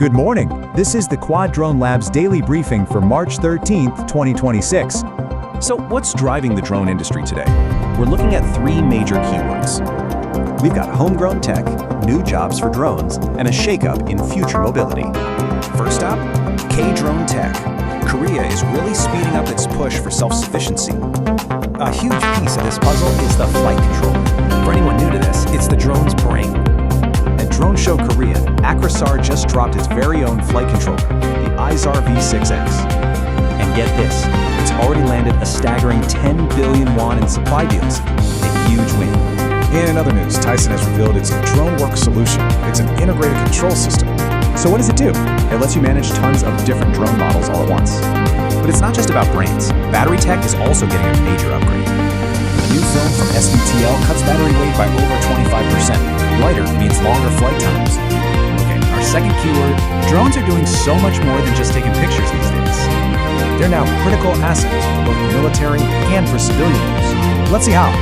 Good morning. This is the Quad Drone Lab's daily briefing for March 13th, 2026. So what's driving the drone industry today? We're looking at three major keywords. We've got homegrown tech, new jobs for drones, and a shakeup in future mobility. First up, K-drone tech. Korea is really speeding up its push for self-sufficiency. A huge piece of this puzzle is the flight control. For anyone new to this, it's the drone's brain. At Drone Show Korea, Akrasar just dropped its very own flight controller, the IZAR V6X. And get this, it's already landed a staggering 10 billion won in supply deals. A huge win. In other news, Tyson has revealed its DroneWorks solution. It's an integrated control system. So what does it do? It lets you manage tons of different drone models all at once. But it's not just about brains. Battery tech is also getting a major upgrade. A new film from SVTL cuts battery weight by over 25%. Lighter means longer flight times. Okay, our second keyword, drones are doing so much more than just taking pictures these days. They're now critical assets for both military and for civilian use. Let's see how.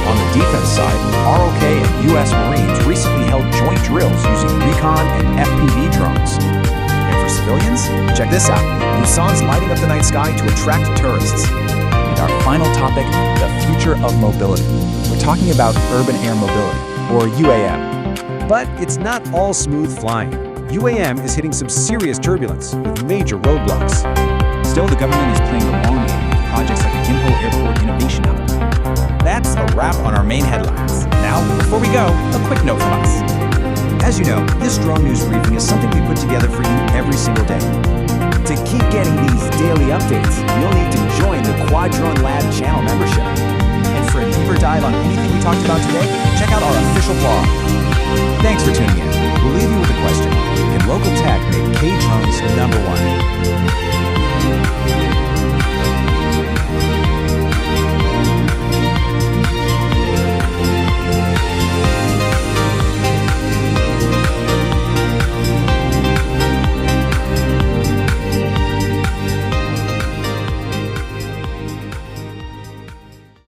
On the defense side, ROK and U.S. Marines recently held joint drills using recon and FPV drones. And for civilians, check this out. Busan's lighting up the night sky to attract tourists. And our final topic, the future of mobility. We're talking about urban air mobility, or UAM. But it's not all smooth flying. UAM is hitting some serious turbulence with major roadblocks. Still, the government is playing the long game with projects like the Gimpo Airport Innovation Hub. That's a wrap on our main headlines. Now, before we go, a quick note from us. As you know, this drone news briefing is something we put together for you every single day. To keep getting these daily updates, you'll need to join the Quad Drone Lab channel membership. And for a deeper dive on anything we talked about today, check out our official blog. Thanks for tuning in. We'll leave you with a question. Can local tech make K-drones #1?